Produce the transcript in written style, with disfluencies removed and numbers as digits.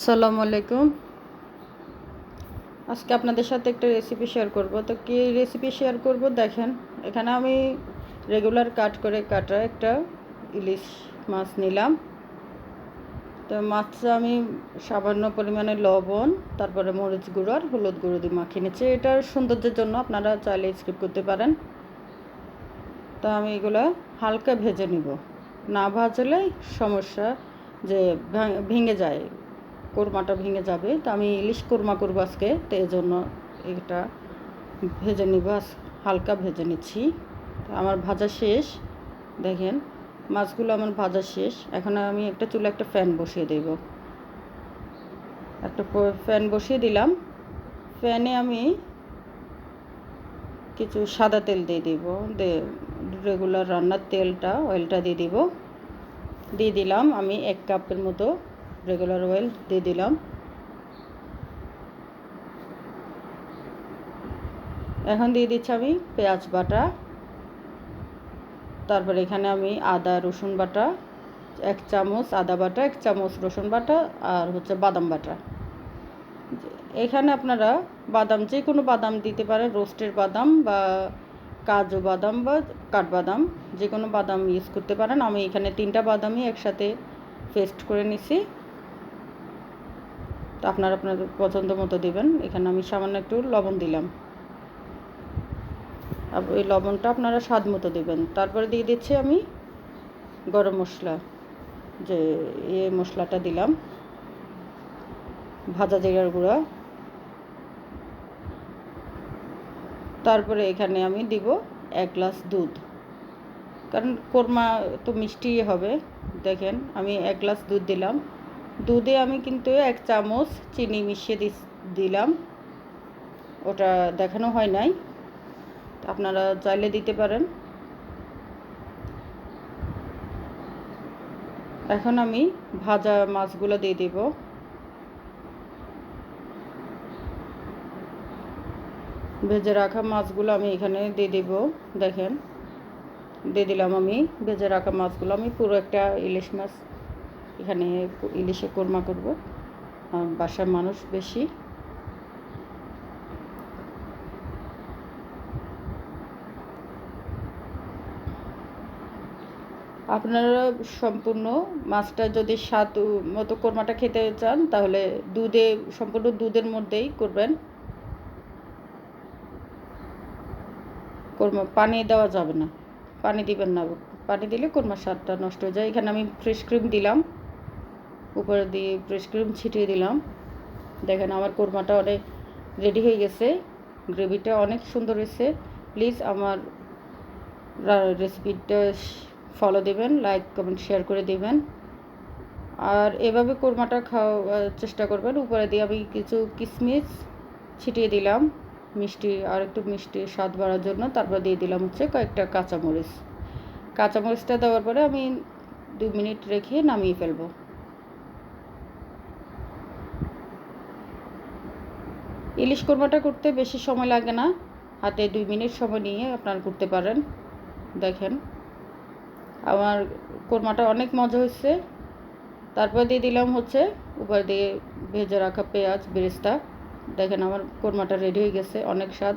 আসসালামু আলাইকুম। আজকে আপনাদের সাথে একটা রেসিপি শেয়ার করব। তো কি রেসিপি শেয়ার করব দেখেন, এখানে আমি রেগুলার কাট করে কাটা একটা ইলিশ মাছ নিলাম। তো মাছটা আমি সামান্য পরিমাণে লবণ, তারপরে মরিচ গুঁড়ো আর হলুদ গুঁড়ো দিয়ে মাখিয়ে নিচ্ছি। এটার সৌন্দর্যের জন্য আপনারা চাইলে স্কিপ করতে পারেন। তো আমি এগুলো হালকা ভেজে নিব, না ভাজলে সমস্যা, যে ভেঙে যায়, কোরমাটা ভেঙে যাবে। তো আমি ইলিশ কোরমা করবো আজকে, তো এই জন্য এটা ভেজে নিব, হালকা ভেজে নিচ্ছি। তো আমার ভাজা শেষ, দেখেন মাছগুলো আমার ভাজা শেষ। এখন আমি একটা চুলে একটা ফ্যান বসিয়ে দেব, একটা ফ্যান বসিয়ে দিলাম। ফ্যানে আমি কিছু সাদা তেল দিয়ে দিব, রেগুলার রান্নার তেলটা, অয়েলটা দিয়ে দিলাম আমি 1 কাপের মতো রেগুলার অয়েল দিয়ে দিলাম। এখন দিয়ে দিচ্ছি আমি পেঁয়াজ বাটা, তারপরে এখানে আমি আদা রসুন বাটা 1 চামচ, আদা বাটা 1 চামচ, রসুন বাটা আর হচ্ছে বাদাম বাটা। এখানে আপনারা বাদাম, যে কোনো বাদাম দিতে পারেন, রোস্টের বাদাম বা কাজু বাদাম বা কাঠবাদাম, যে কোনো বাদাম ইউজ করতে পারেন। আমি এখানে 3টা বাদামই একসাথে পেস্ট করে নিছি। তো আপনারা আপনাদের পছন্দ মতো দেবেন। এখানে আমি সামান্য একটু লবণ দিলাম, ওই লবণটা আপনারা স্বাদ মতো দেবেন। তারপরে দিয়ে দিচ্ছি আমি গরম মশলা, যে মশলাটা দিলাম, ভাজা জিরার গুঁড়া। তারপরে এখানে আমি দিব 1 গ্লাস দুধ, কারণ কোরমা তো মিষ্টি হবে। দেখেন আমি 1 গ্লাস দুধ দিলাম। দুধে আমি কিন্তু 1 চামচ চিনি মিশিয়ে দিলাম, ওটা দেখানো হয় নাই, আপনারা চাইলে দিতে পারেন। এখন আমি ভাজা মাছগুলো দিয়ে দেব। ভেজে রাখা মাছগুলো আমি এখানে দিয়ে দেব। দেখেন দিয়ে দিলাম আমি ভেজে রাখা মাছগুলো। আমি পুরো একটা ইলিশ মাছ, এখানে ইলিশে কোরমা করব, বাসার মানুষ বেশি। আপনারা সম্পূর্ণ মাছটা যদি স্বাদ মতো কোরমাটা খেতে চান, তাহলে সম্পূর্ণ দুধের মধ্যেই করবেন কোরমা। পানি দেওয়া যাবে না, পানি দিবেন না, পানি দিলে কোরমার স্বাদটা নষ্ট হয়ে যায়। এখানে আমি ফ্রেশ ক্রিম দিলাম, উপরে দিয়ে ফ্রেশ ক্রিম ছিটিয়ে দিলাম। দেখেন আমার কোরমাটা অনেক রেডি হয়ে গেছে, গ্রেভিটা অনেক সুন্দর হয়েছে। প্লিজ আমার রেসিপিটা ফলো দেবেন, লাইক কমেন্ট শেয়ার করে দেবেন, আর এভাবে কোরমাটা খাওয়ার চেষ্টা করবেন। উপরে দিয়ে আমি কিছু কিশমিশ ছিটিয়ে দিলাম, মিষ্টি, আর একটু মিষ্টি স্বাদ বাড়ার জন্য। তারপর দিয়ে দিলাম হচ্ছে কয়েকটা কাঁচামরিচ। কাঁচামরিচটা দেওয়ার পরে আমি 2 মিনিট রেখে নামিয়ে ফেলবো। ইলিশ কোরমাটা করতে বেশি সময় লাগে না, হাতে 2 মিনিট সময় নিয়ে আপনারা করতে পারেন। দেখেন আমার কোরমাটা অনেক মজা হয়েছে। তারপর দিয়ে দিলাম হচ্ছে উপর দিয়ে ভেজে রাখা পেঁয়াজ বেরেস্তা। দেখেন আমার কোরমাটা রেডি হয়ে গেছে, অনেক স্বাদ,